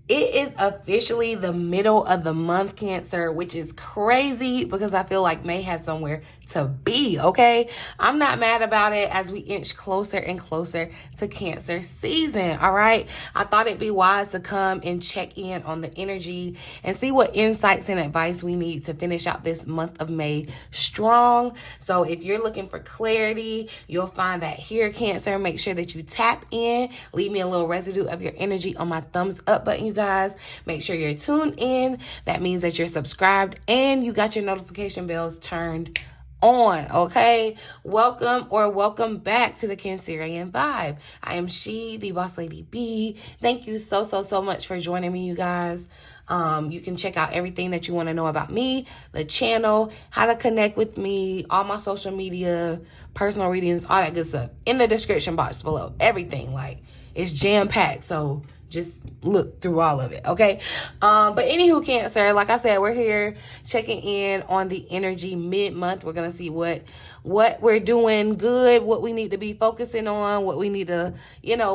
It is officially the middle of the month, Cancer, which is crazy because I feel like May has somewhere to be, okay? I'm not mad about it as we inch closer and closer to Cancer season, all right? I thought it'd be wise to come and check in on the energy and see what insights and advice we need to finish out this month of May strong. So if you're looking for clarity, you'll find that here, Cancer. Make sure that you tap in. Leave me a little residue of your energy on my thumbs up button, you guys. Make sure you're tuned in. That means that you're subscribed and you got your notification bells turned on, okay? Welcome back to the Cancerian Vibe. I am she, the boss lady B. Thank you so much for joining me, you guys. You can check out everything that you want to know about me, the channel, how to connect with me, all my social media, personal readings, all that good stuff in the description box below. Everything, like, it's jam-packed, so just look through all of it, okay? But anywho, Cancer, like I said, we're here checking in on the energy mid-month. We're going to see what we're doing good, what we need to be focusing on, what we need to,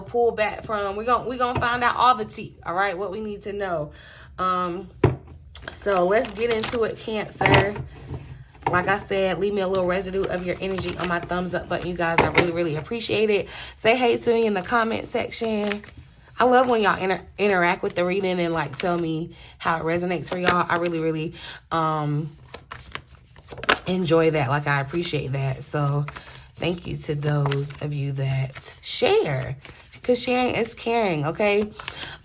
pull back from. We're going to find out all the tea, all right, what we need to know. So let's get into it, Cancer. Like I said, leave me a little residue of your energy on my thumbs up button, you guys. I really appreciate it. Say hey to me in the comment section. I love when y'all interact with the reading and like tell me how it resonates for y'all. I really enjoy that. Like, I appreciate that. So thank you to those of you that share, because sharing is caring, okay?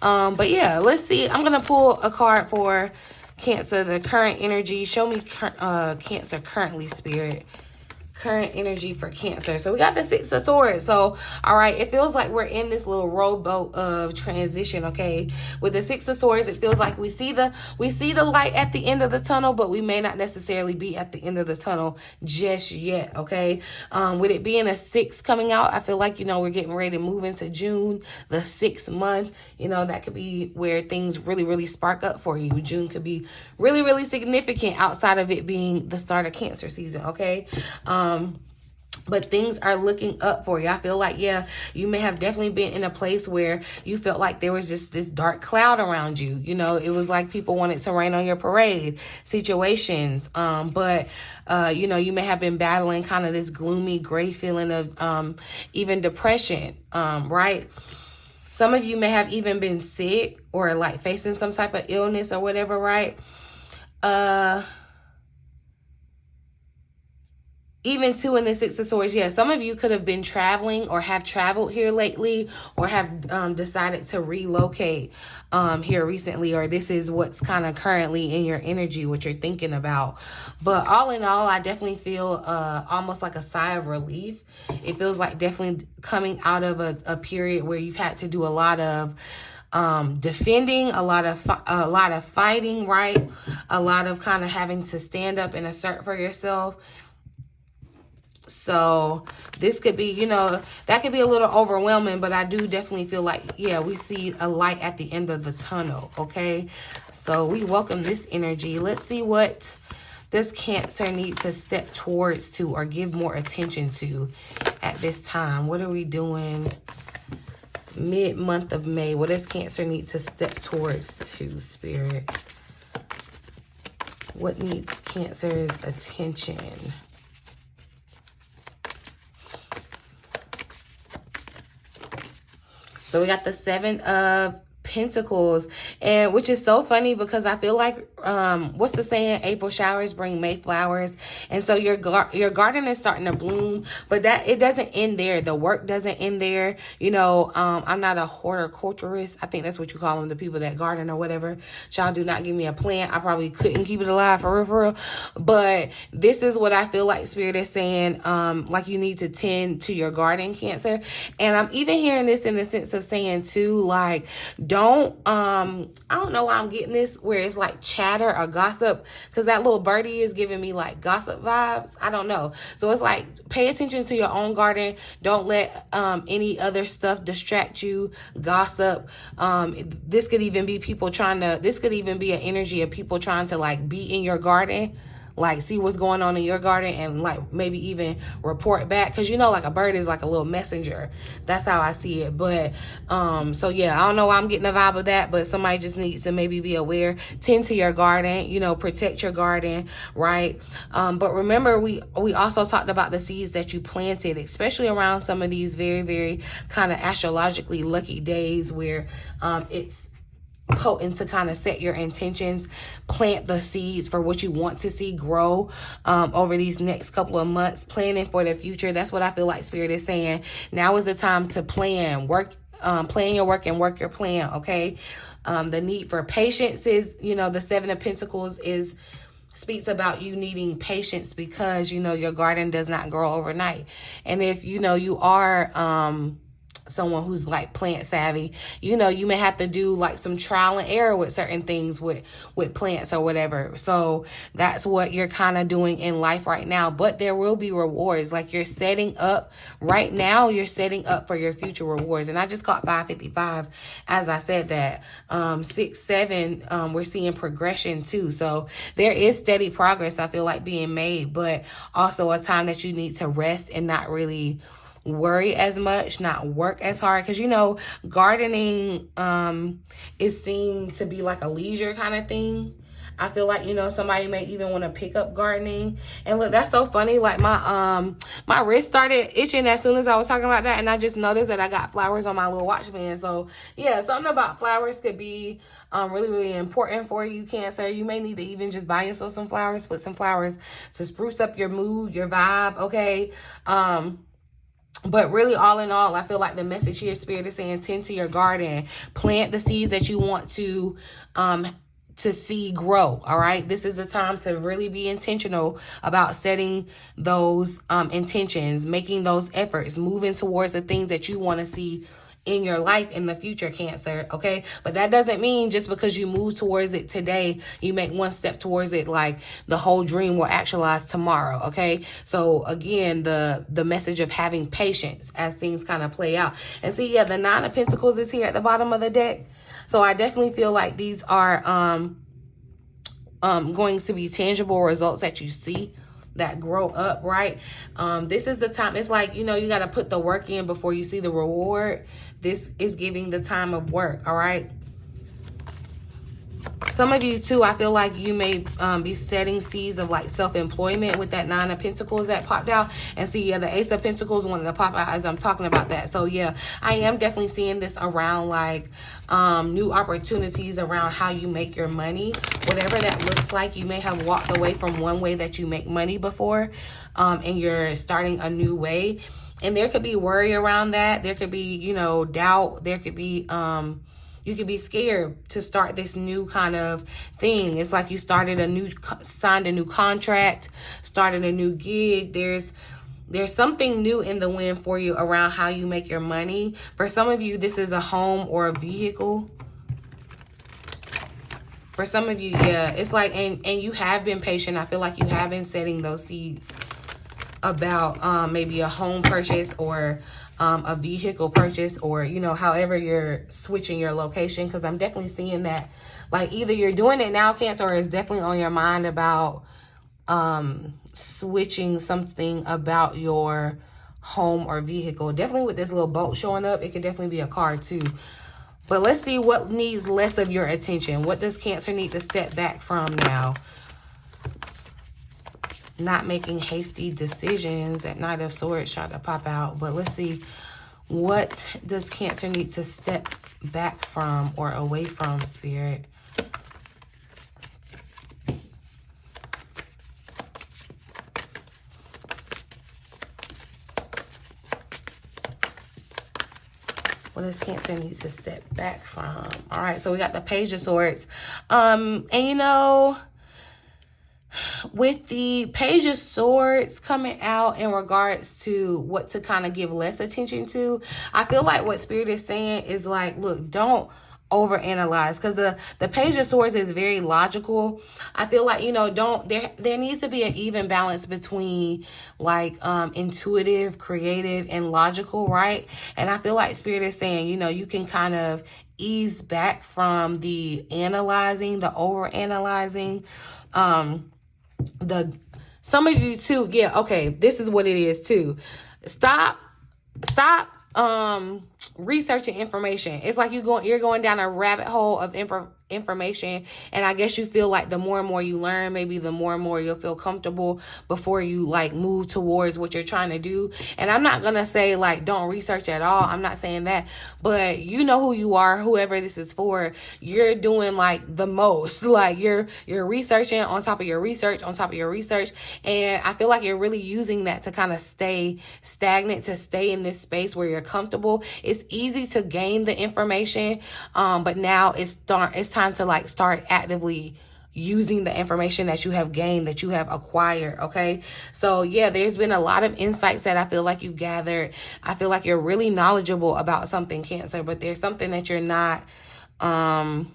But yeah, let's see. I'm going to pull a card for Cancer, the current energy. Show me Cancer currently, Spirit. Current energy for Cancer. So we got the Six of Swords. So, all right, it feels like we're in this little rowboat of transition, okay? With the Six of Swords, it feels like we see the light at the end of the tunnel, but we may not necessarily be at the end of the tunnel just yet, okay? With it being a 6 coming out, I feel like, we're getting ready to move into June, the 6th month. That could be where things really spark up for you. June could be really significant outside of it being the start of Cancer season, okay? But things are looking up for you. I feel like, yeah, you may have definitely been in a place where you felt like there was just this dark cloud around you. It was like people wanted to rain on your parade situations. But you may have been battling kind of this gloomy, gray feeling of even depression, right? Some of you may have even been sick or like facing some type of illness or whatever, right? Even too in the Six of Swords, yeah, some of you could have been traveling or have traveled here lately or have decided to relocate here recently, or this is what's kind of currently in your energy, what you're thinking about. But all in all, I definitely feel almost like a sigh of relief. It feels like definitely coming out of a period where you've had to do a lot of defending, a lot of fighting, right? A lot of kind of having to stand up and assert for yourself. So this could be, that could be a little overwhelming, but I do definitely feel like, yeah, we see a light at the end of the tunnel, okay? So we welcome this energy. Let's see what this Cancer needs to step towards to or give more attention to at this time. What are we doing mid-month of May? What does Cancer need to step towards to, Spirit? What needs Cancer's attention? So we got the 7 of Pentacles, and which is so funny because I feel like what's the saying, April showers bring May flowers, and so your garden is starting to bloom, but that it doesn't end there. The work doesn't end there. I'm not a horticulturist. I think that's what you call them, the people that garden or whatever. Y'all do not give me a plant. I probably couldn't keep it alive for real. But this is what I feel like Spirit is saying, like you need to tend to your garden, Cancer. And I'm even hearing this in the sense of saying too, like, I don't know why I'm getting this where it's like chatter or gossip, because that little birdie is giving me like gossip vibes. I don't know. So it's like, pay attention to your own garden. Don't let any other stuff distract you. Gossip. This could even be an energy of people trying to like be in your garden. like see what's going on in your garden and like maybe even report back, because you know, like a bird is like a little messenger. That's how I see it. But so yeah, I don't know why I'm getting the vibe of that, but somebody just needs to maybe be aware. Tend to your garden, you know, protect your garden, right? But remember, we also talked about the seeds that you planted, especially around some of these very, very kind of astrologically lucky days where it's potent to kind of set your intentions, plant the seeds for what you want to see grow over these next couple of months, planning for the future. That's what I feel like Spirit is saying. Now is the time to plan, plan your work and work your plan, okay? The need for patience is, you know, the Seven of Pentacles speaks about you needing patience because, you know, your garden does not grow overnight. And if, you know, you are someone who's like plant savvy, you know, you may have to do like some trial and error with certain things with plants or whatever. So that's what you're kind of doing in life right now. But there will be rewards. Like you're setting up right now, you're setting up for your future rewards. And I just caught 555 as I said that. 6, 7, we're seeing progression too. So there is steady progress, I feel like, being made, but also a time that you need to rest and not really worry as much, not work as hard, because you know, gardening is seen to be like a leisure kind of thing. I feel like, you know, somebody may even want to pick up gardening. And look, that's so funny, like my wrist started itching as soon as I was talking about that, and I just noticed that I got flowers on my little watch band. So yeah, something about flowers could be really, really important for you, Cancer. You may need to even just buy yourself some flowers, put some flowers to spruce up your mood, your vibe, okay? But really, all in all, I feel like the message here, Spirit is saying, tend to your garden, plant the seeds that you want to see grow. All right. This is the time to really be intentional about setting those intentions, making those efforts, moving towards the things that you want to see in your life in the future, Cancer, okay? But that doesn't mean just because you move towards it today, you make one step towards it, like the whole dream will actualize tomorrow, okay? So again, the message of having patience as things kind of play out. And see, yeah, the 9 of Pentacles is here at the bottom of the deck. So I definitely feel like these are going to be tangible results that you see that grow up, right? This is the time. It's like, you know, you got to put the work in before you see the reward. This is giving the time of work, all right? Some of you too, I feel like you may be setting seeds of like self-employment with that 9 of Pentacles that popped out. And see, yeah, the Ace of Pentacles wanted to pop out as I'm talking about that. So yeah, I am definitely seeing this around like new opportunities around how you make your money, whatever that looks like. You may have walked away from one way that you make money before, and you're starting a new way. And there could be worry around that. There could be, you know, doubt. There could be you could be scared to start this new kind of thing. It's like you signed a new contract, started a new gig. There's something new in the wind for you around how you make your money. For some of you, this is a home or a vehicle. For some of you, yeah, it's like, and you have been patient. I feel like you have been setting those seeds about maybe a home purchase or a vehicle purchase, or, you know, however you're switching your location, because I'm definitely seeing that like either you're doing it now, Cancer, or it's definitely on your mind about switching something about your home or vehicle. Definitely with this little boat showing up, it could definitely be a car too. But let's see what needs less of your attention. What does Cancer need to step back from now? Not making hasty decisions. That Knight of Swords tried to pop out. But let's see, what does Cancer need to step back from or away from, Spirit? What does Cancer need to step back from? All right, so we got the Page of Swords. And you know, with the Page of Swords coming out in regards to what to kind of give less attention to, I feel like what Spirit is saying is like, look, don't overanalyze, because the Page of Swords is very logical. I feel like, you know, there needs to be an even balance between like intuitive, creative, and logical, right? And I feel like Spirit is saying, you know, you can kind of ease back from the analyzing, the over analyzing, some of you too, yeah, okay, this is what it is too. Stop researching information. It's like you're going down a rabbit hole of information, and I guess you feel like the more and more you learn, maybe the more and more you'll feel comfortable before you like move towards what you're trying to do. And I'm not gonna say like don't research at all, I'm not saying that, but you know who you are, whoever this is for. You're doing like the most, like you're researching on top of your research on top of your research, and I feel like you're really using that to kind of stay stagnant, to stay in this space where you're comfortable. It's easy to gain the information, but now it's time to like start actively using the information that you have gained, that you have acquired. Okay, so yeah, there's been a lot of insights that I feel like you gathered. I feel like you're really knowledgeable about something, Cancer, but there's something that you're not, that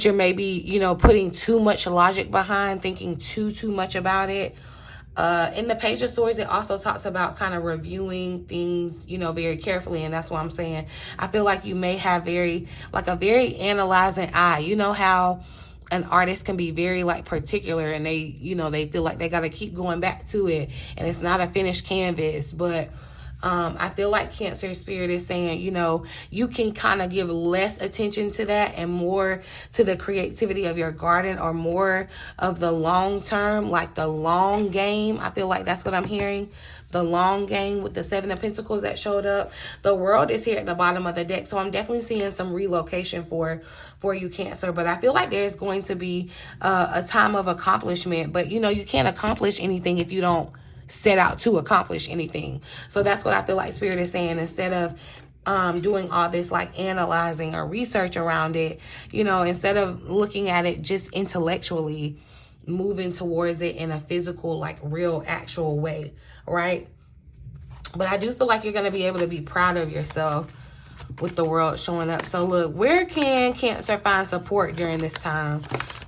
you're maybe, you know, putting too much logic behind, thinking too much about it. In the Page of Swords, it also talks about kind of reviewing things, you know, very carefully. And that's what I'm saying. I feel like you may have a very analyzing eye. You know how an artist can be very like particular, and they, you know, they feel like they got to keep going back to it, and it's not a finished canvas. But I feel like Cancer Spirit is saying, you know, you can kind of give less attention to that and more to the creativity of your garden, or more of the long term, like the long game. I feel like that's what I'm hearing. The long game with the Seven of Pentacles that showed up. The World is here at the bottom of the deck. So I'm definitely seeing some relocation for you, Cancer. But I feel like there's going to be a time of accomplishment. But, you know, you can't accomplish anything if you don't set out to accomplish anything. So that's what I feel like Spirit is saying. Instead of doing all this like analyzing or research around it, you know, instead of looking at it just intellectually, moving towards it in a physical, like real actual way, right? But I do feel like you're going to be able to be proud of yourself with the World showing up. So look, where can Cancer find support during this time?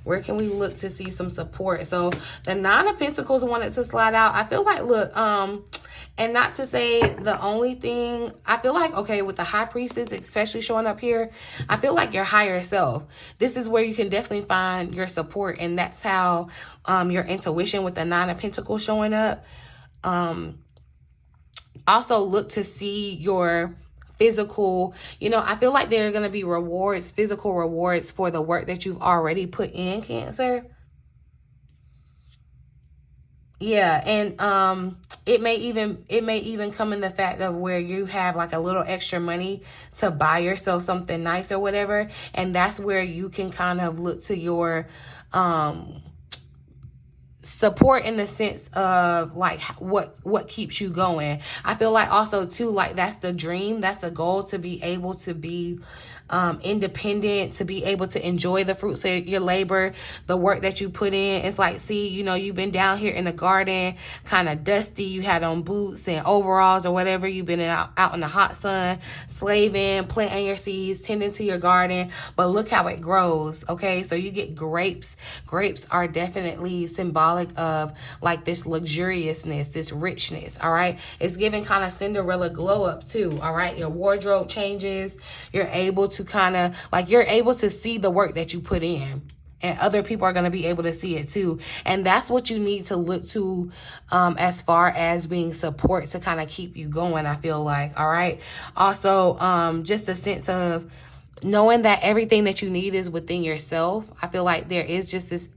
Where can we look to see some support? So the Nine of Pentacles wanted to slide out. I feel like, look, and not to say the only thing, I feel like, okay, with the High Priestess, especially showing up here, I feel like your higher self. This is where you can definitely find your support. And that's how your intuition with the Nine of Pentacles showing up. Also look to see your physical, you know, I feel like there are going to be rewards, physical rewards for the work that you've already put in, Cancer. Yeah, and it may even come in the fact of where you have like a little extra money to buy yourself something nice or whatever, and that's where you can kind of look to your support in the sense of like what keeps you going. I feel like also too, like that's the dream, that's the goal, to be able to be independent, to be able to enjoy the fruits of your labor, the work that you put in. It's like, see, you know, you've been down here in the garden, kind of dusty, you had on boots and overalls or whatever, you've been out in the hot sun, slaving, planting your seeds, tending to your garden, but look how it grows. Okay, so you get grapes. Grapes are definitely symbolic of like this luxuriousness, this richness. All right, it's giving kind of Cinderella glow up too. All right, your wardrobe changes, you're able to kind of like, you're able to see the work that you put in, and other people are going to be able to see it too. And that's what you need to look to as far as being support to kind of keep you going, I feel like. All right, also just a sense of knowing that everything that you need is within yourself. I feel like there is just this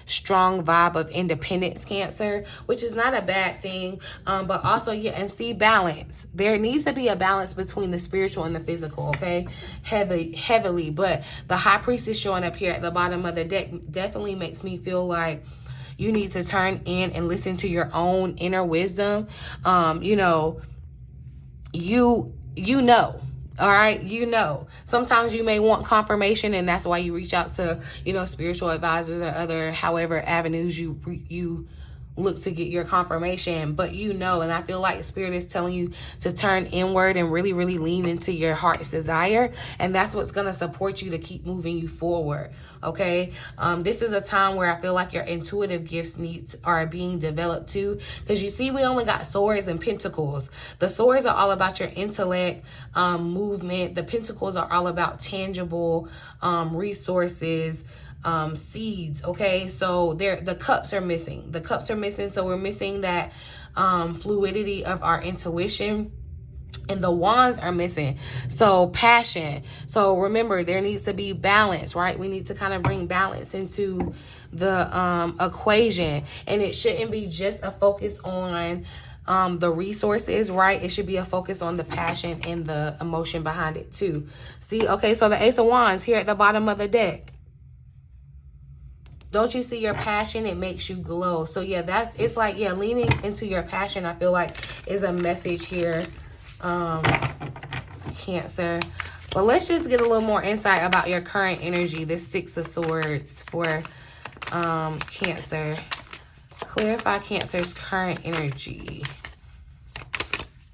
strong vibe of independence, Cancer, which is not a bad thing. But also, yeah, and see balance. There needs to be a balance between the spiritual and the physical, okay? Heavily. But the High Priestess showing up here at the bottom of the deck definitely makes me feel like you need to turn in and listen to your own inner wisdom. You know, you know. All right, you know, sometimes you may want confirmation, and that's why you reach out to, you know, spiritual advisors or other, however, avenues you look to get your confirmation. But you know, and I feel like Spirit is telling you to turn inward and really, really lean into your heart's desire, and that's what's going to support you to keep moving you forward. Okay, this is a time where I feel like your intuitive gifts are being developed too, because you see, we only got swords and pentacles. The swords are all about your intellect, movement. The pentacles are all about tangible resources, seeds. Okay, so the cups are missing. The cups are missing, so we're missing that fluidity of our intuition. And the wands are missing. So passion. So remember, there needs to be balance, right? We need to kind of bring balance into the equation. And it shouldn't be just a focus on the resources, right? It should be a focus on the passion and the emotion behind it too. See, okay, so the Ace of Wands here at the bottom of the deck. Don't you see your passion? It makes you glow. So yeah, it's like, yeah, leaning into your passion, I feel like, is a message here, Cancer. But let's just get a little more insight about your current energy, this Six of Swords for Cancer. Clarify Cancer's current energy.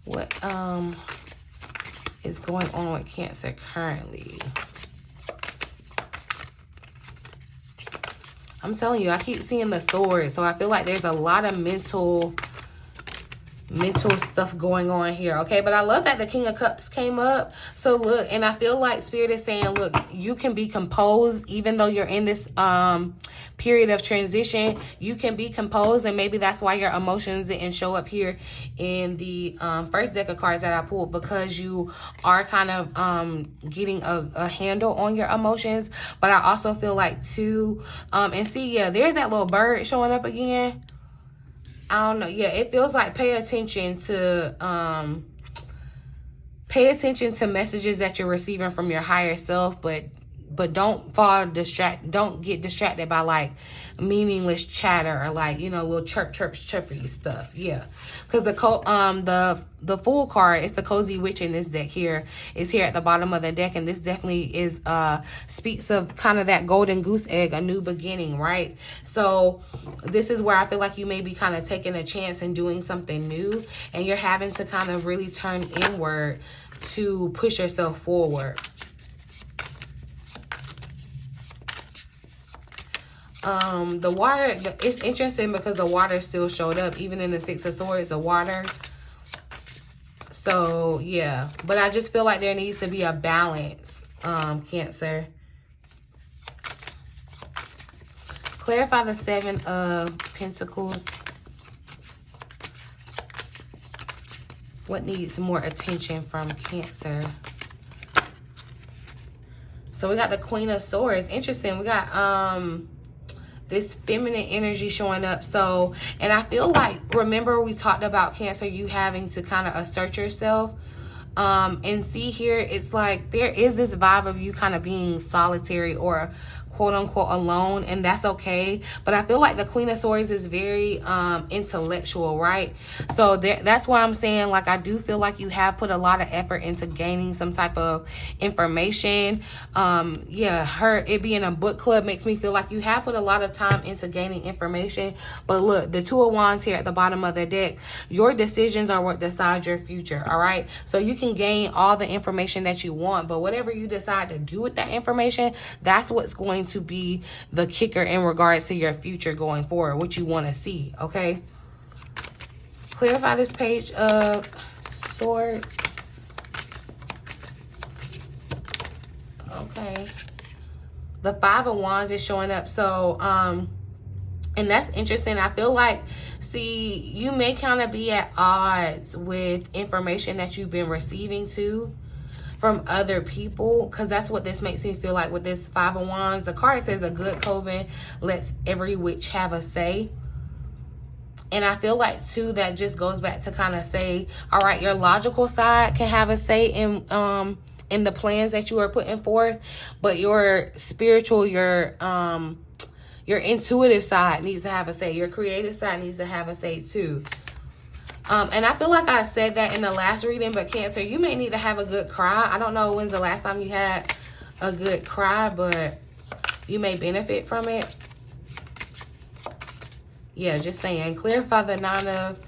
What is going on with Cancer currently? I'm telling you, I keep seeing the sword, so I feel like there's a lot of mental stuff going on here, okay? But I love that the King of Cups came up. So look, and I feel like Spirit is saying, look, you can be composed even though you're in this period of transition. You can be composed, and maybe that's why your emotions didn't show up here in the first deck of cards that I pulled, because you are kind of getting a handle on your emotions. But I also feel like too, and see, yeah, there's that little bird showing up again. I don't know. Yeah, it feels like pay attention to messages that you're receiving from your higher self, but don't don't get distracted by like meaningless chatter or like, you know, little chirpy stuff. Yeah, because the Fool card, it's the cozy witch in this deck here, is here at the bottom of the deck, and this definitely is speaks of kind of that golden goose egg, a new beginning, right? So this is where I feel like you may be kind of taking a chance and doing something new, and you're having to kind of really turn inward to push yourself forward. The water, it's interesting because the water still showed up even in the Six of Swords, the water. So yeah, but I just feel like there needs to be a balance, Cancer. Clarify the Seven of Pentacles. What needs more attention from Cancer? So we got the Queen of Swords. Interesting. We got this feminine energy showing up. So, and I feel like, remember we talked about Cancer, you having to kind of assert yourself. And see here, it's like there is this vibe of you kind of being solitary or quote unquote alone, and that's okay. But I feel like the Queen of Swords is very intellectual, right? So that's why I'm saying, like, I do feel like you have put a lot of effort into gaining some type of information. Yeah, it being a book club makes me feel like you have put a lot of time into gaining information. But look, the Two of Wands here at the bottom of the deck, your decisions are what decide your future, all right? So you can gain all the information that you want, but whatever you decide to do with that information, that's what's going to be the kicker in regards to your future going forward, what you want to see, okay? Clarify this Page of Swords. Okay. The Five of Wands is showing up. So, and that's interesting. I feel like, see, you may kind of be at odds with information that you've been receiving too from other people, because that's what this makes me feel like with this Five of Wands. The card says a good coven lets every witch have a say. And I feel like too, that just goes back to kind of say, all right, your logical side can have a say in the plans that you are putting forth, but your spiritual, your intuitive side needs to have a say. Your creative side needs to have a say too. And I feel like I said that in the last reading, but Cancer, you may need to have a good cry. I don't know when's the last time you had a good cry, but you may benefit from it. Yeah, just saying. Clarify the Nine of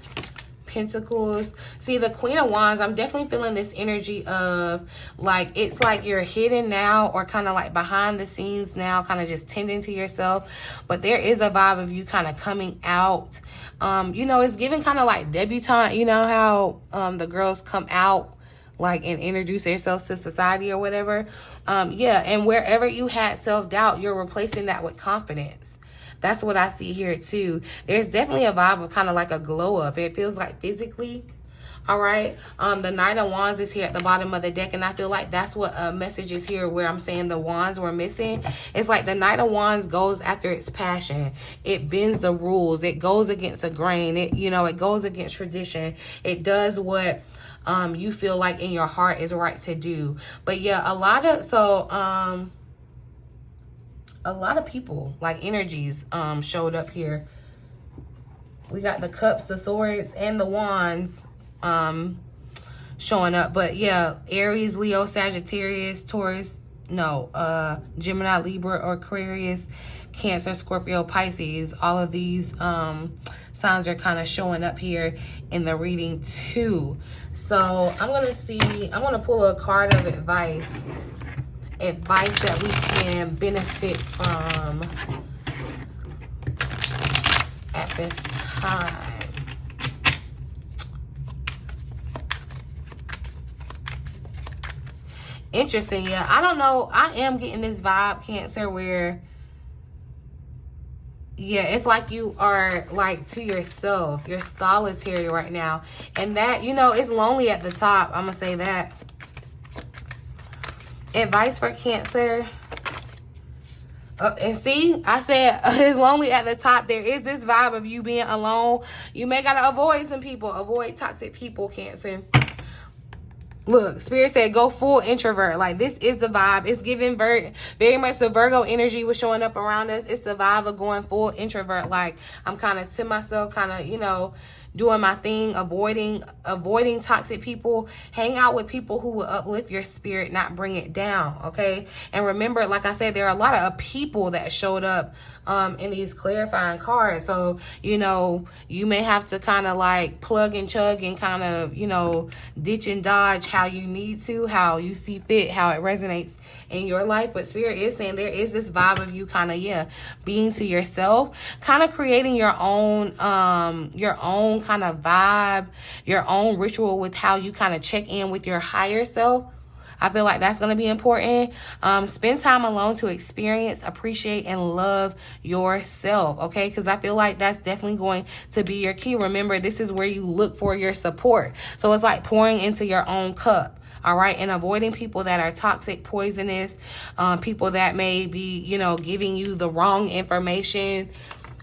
Pentacles. See, the Queen of Wands, I'm definitely feeling this energy of like, it's like you're hidden now, or kind of like behind the scenes now, kind of just tending to yourself. But there is a vibe of you kind of coming out. You know, it's giving kind of like debutante. You know how the girls come out like, and introduce yourself to society or whatever. Yeah, and wherever you had self-doubt, you're replacing that with confidence. That's what I see here too. There's definitely a vibe of kind of like a glow up. It feels like physically. All right. The Knight of Wands is here at the bottom of the deck. And I feel like that's what a message is here where I'm saying the wands were missing. It's like the Knight of Wands goes after its passion. It bends the rules. It goes against the grain. It, you know, it goes against tradition. It does what you feel like in your heart is right to do. But yeah, a lot of people, like energies, showed up here. We got the Cups, the Swords, and the Wands showing up. But yeah, Aries, Leo, Sagittarius, Taurus, Gemini, Libra, or Aquarius, Cancer, Scorpio, Pisces. All of these signs are kind of showing up here in the reading too. So I'm gonna pull a card of advice that we can benefit from at this time. Interesting. Yeah, I don't know. I am getting this vibe, Cancer, where, yeah, it's like you are like to yourself. You're solitary right now. And that, you know, it's lonely at the top. I'm going to say that. Advice for Cancer. And see, I said it's lonely at the top. There is this vibe of you being alone. You may got to avoid some people. Avoid toxic people, Cancer. Look, Spirit said go full introvert. Like, this is the vibe. It's giving very much the Virgo energy was showing up around us. It's the vibe of going full introvert. Like, I'm kind of to myself, kind of, you know, doing my thing, avoiding toxic people. Hang out with people who will uplift your spirit, not bring it down, okay? And remember, like I said, there are a lot of people that showed up in these clarifying cards. So, you know, you may have to kind of like plug and chug and kind of, you know, ditch and dodge how you need to, how you see fit, how it resonates in your life. But Spirit is saying there is this vibe of you kind of, yeah, being to yourself, kind of creating your own kind of vibe, your own ritual with how you kind of check in with your higher self. I feel like that's going to be important. Spend time alone to experience, appreciate, and love yourself, okay? Because I feel like that's definitely going to be your key. Remember, this is where you look for your support. So it's like pouring into your own cup. All right. And avoiding people that are toxic, poisonous, people that may be, you know, giving you the wrong information.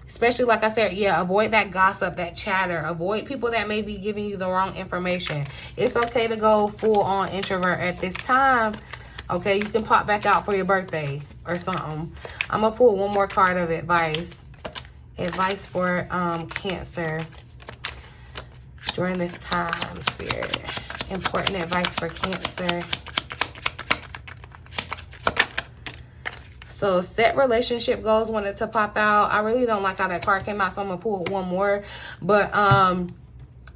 Especially, like I said, yeah, avoid that gossip, that chatter. Avoid people that may be giving you the wrong information. It's okay to go full on introvert at this time. Okay, you can pop back out for your birthday or something. I'm going to pull one more card of advice. Advice for Cancer during this time, Spirit. Important advice for Cancer. So set relationship goals wanted to pop out. I really don't like how that card came out, so I'm going to pull one more. But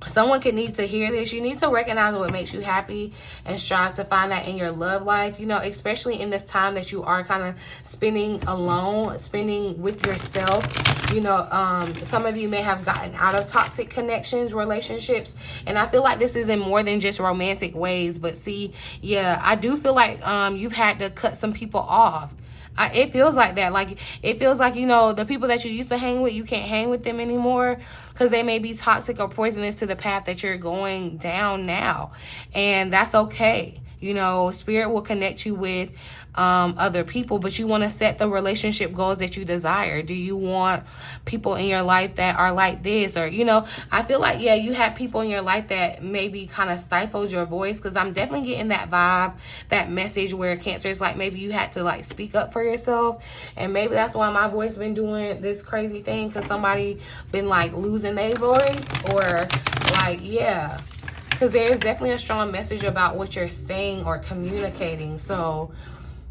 someone could need to hear this. You need to recognize what makes you happy and strive to find that in your love life. You know, especially in this time that you are kind of spending alone, spending with yourself. You know, some of you may have gotten out of toxic connections, relationships. And I feel like this is in more than just romantic ways. But see, yeah, I do feel like you've had to cut some people off. It feels like that. Like, it feels like, you know, the people that you used to hang with, you can't hang with them anymore because they may be toxic or poisonous to the path that you're going down now. And that's okay. You know, Spirit will connect you with other people, but you want to set the relationship goals that you desire. Do you want people in your life that are like this? Or, you know, I feel like, yeah, you have people in your life that maybe kind of stifles your voice, because I'm definitely getting that vibe, that message where Cancer is like, maybe you had to like speak up for yourself. And maybe that's why my voice been doing this crazy thing, because somebody been like losing their voice, or like, yeah. Because there's definitely a strong message about what you're saying or communicating. So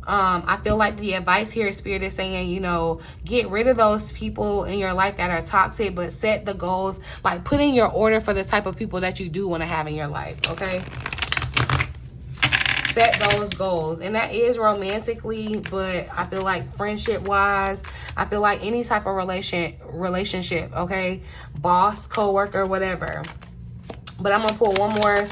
I feel like the advice here, Spirit is saying, you know, get rid of those people in your life that are toxic, but set the goals, like put in your order for the type of people that you do want to have in your life, okay? Set those goals. And that is romantically, but I feel like friendship-wise, I feel like any type of relationship, okay? Boss, co-worker, whatever. But I'm going to pull one more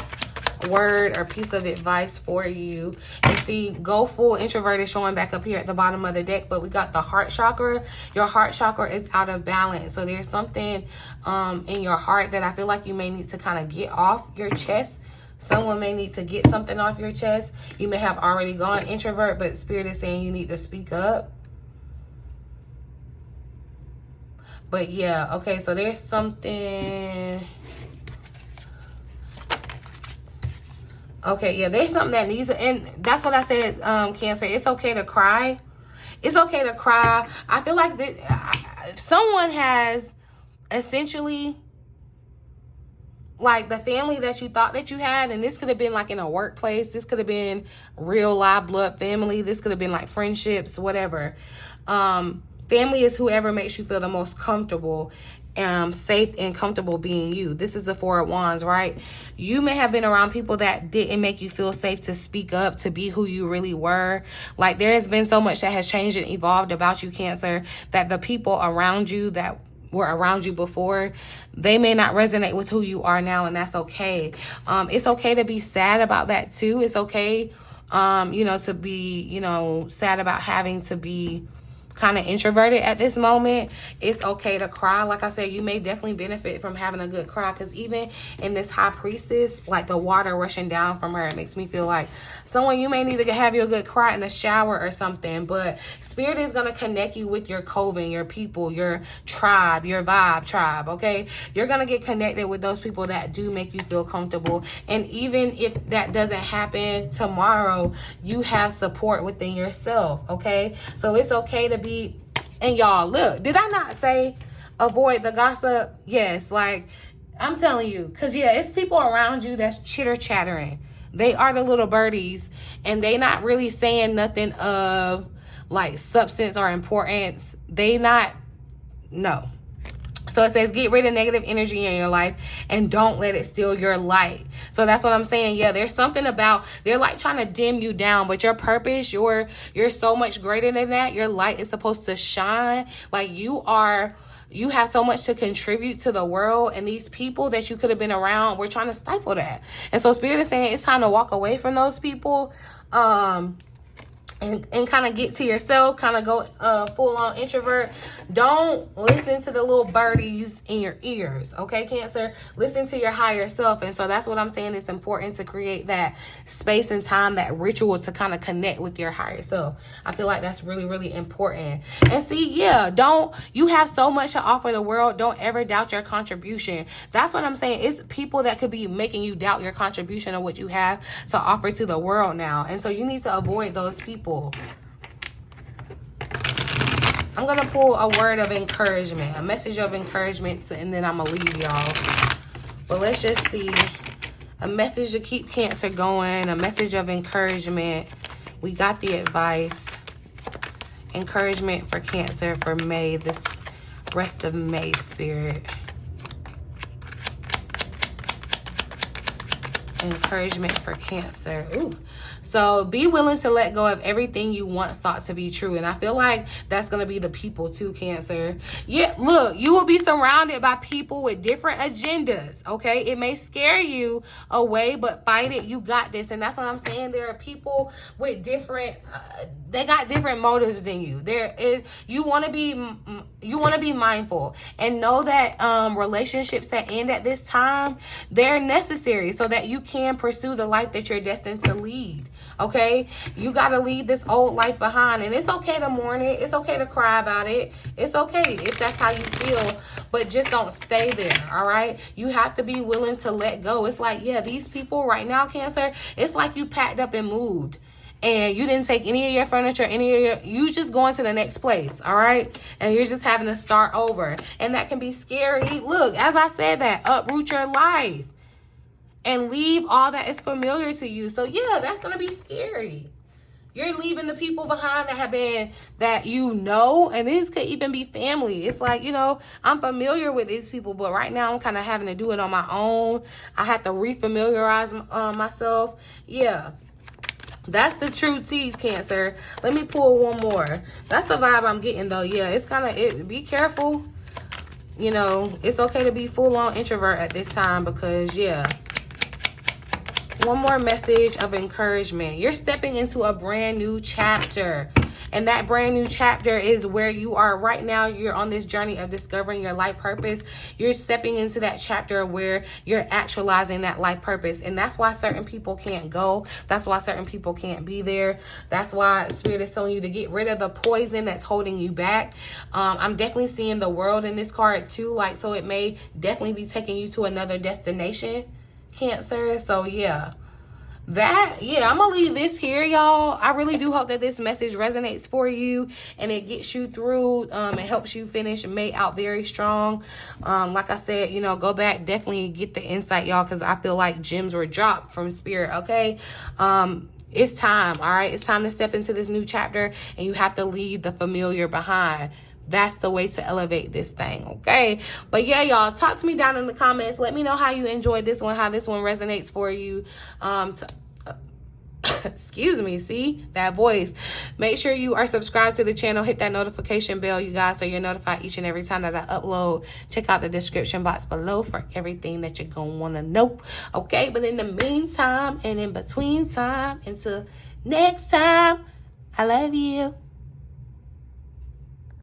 word or piece of advice for you. And see, go full introvert is showing back up here at the bottom of the deck, but we got the heart chakra. Your heart chakra is out of balance. So there's something in your heart that I feel like you may need to kind of get off your chest. Someone may need to get something off your chest. You may have already gone introvert, but Spirit is saying you need to speak up. But yeah, okay, so there's something. Okay, yeah, there's something that needs to, and that's what I said, Cancer. It's okay to cry. It's okay to cry. I feel like that someone has essentially, like, the family that you thought that you had, and this could have been like in a workplace, this could have been real live blood family, this could have been like friendships, whatever. Family is whoever makes you feel the most comfortable, safe and comfortable being you. This is the Four of Wands, right? You may have been around people that didn't make you feel safe to speak up, to be who you really were. Like, there has been so much that has changed and evolved about you, Cancer, that the people around you that were around you before, they may not resonate with who you are now, and that's okay. It's okay to be sad about that too. It's okay, you know, to be, you know, sad about having to be kind of introverted at this moment. It's okay to cry. Like I said, you may definitely benefit from having a good cry, because even in this High Priestess, like the water rushing down from her, it makes me feel like someone, you may need to have your good cry in the shower or something. But Spirit is going to connect you with your coven, your people, your tribe, your vibe tribe, okay? You're going to get connected with those people that do make you feel comfortable. And even if that doesn't happen tomorrow, you have support within yourself, okay? So it's okay to be. And y'all, look, did I not say avoid the gossip? Yes, like, I'm telling you, because yeah, it's people around you that's chitter chattering. They are the little birdies, and they not really saying nothing of like substance or importance. They not, no. So it says, get rid of negative energy in your life and don't let it steal your light. So that's what I'm saying. Yeah, there's something about, they're like trying to dim you down, but your purpose, you're so much greater than that. Your light is supposed to shine. Like, you have so much to contribute to the world, and these people that you could have been around, we're trying to stifle that. And so Spirit is saying it's time to walk away from those people. And kind of get to yourself, kind of go full-on introvert. Don't listen to the little birdies in your ears, okay, Cancer? Listen to your higher self. And so that's what I'm saying. It's important to create that space and time, that ritual to kind of connect with your higher self. I feel like that's really, really important. And see, yeah, you have so much to offer the world. Don't ever doubt your contribution. That's what I'm saying. It's people that could be making you doubt your contribution of what you have to offer to the world now. And so you need to avoid those people. I'm going to pull a word of encouragement, a message of encouragement, and then I'm going to leave y'all. But let's just see. A message to keep Cancer going, a message of encouragement. We got the advice. Encouragement for Cancer for May, this rest of May, Spirit. Encouragement for Cancer. Ooh. So be willing to let go of everything you once thought to be true. And I feel like that's going to be the people too, Cancer. Yeah, look, you will be surrounded by people with different agendas, okay? It may scare you away, but fight it. You got this. And that's what I'm saying. There are people with different, they got different motives than you. You want to be mindful and know that relationships that end at this time, they're necessary so that you can pursue the life that you're destined to lead. Okay, you got to leave this old life behind, and it's okay to mourn it. It's okay to cry about it. It's okay if that's how you feel, but just don't stay there. All right, you have to be willing to let go. It's like, yeah, these people right now, Cancer, it's like you packed up and moved, and you didn't take any of your furniture, you just going to the next place. All right, and you're just having to start over, and that can be scary. Look, as I said, that uproot your life and leave all that is familiar to you. So yeah, that's going to be scary. You're leaving the people behind that you know, and these could even be family. It's like, you know, I'm familiar with these people, but right now I'm kind of having to do it on my own. I have to refamiliarize myself. Yeah, that's the true tea, Cancer. Let me pull one more. That's the vibe I'm getting though. Yeah, it's kind of, be careful. You know, it's okay to be full-on introvert at this time because, yeah. one more message of encouragement. You're stepping into a brand new chapter. And that brand new chapter is where you are right now. You're on this journey of discovering your life purpose. You're stepping into that chapter where you're actualizing that life purpose. And that's why certain people can't go. That's why certain people can't be there. That's why Spirit is telling you to get rid of the poison that's holding you back. I'm definitely seeing the world in this card too. Like, so it may definitely be taking you to another destination, Cancer. So yeah. I'm gonna leave this here, y'all. I really do hope that this message resonates for you and it gets you through. It helps you finish May out very strong. Like I said, you know, go back, definitely get the insight, y'all, because I feel like gems were dropped from Spirit. Okay. It's time. All right, it's time to step into this new chapter, and you have to leave the familiar behind. That's the way to elevate this thing, okay? But yeah, y'all, talk to me down in the comments. Let me know how you enjoyed this one, how this one resonates for you. Excuse me, see that voice. Make sure you are subscribed to the channel. Hit that notification bell, you guys, so you're notified each and every time that I upload. Check out the description box below for everything that you're gonna want to know, okay? But in the meantime and in between time, until next time, I love you.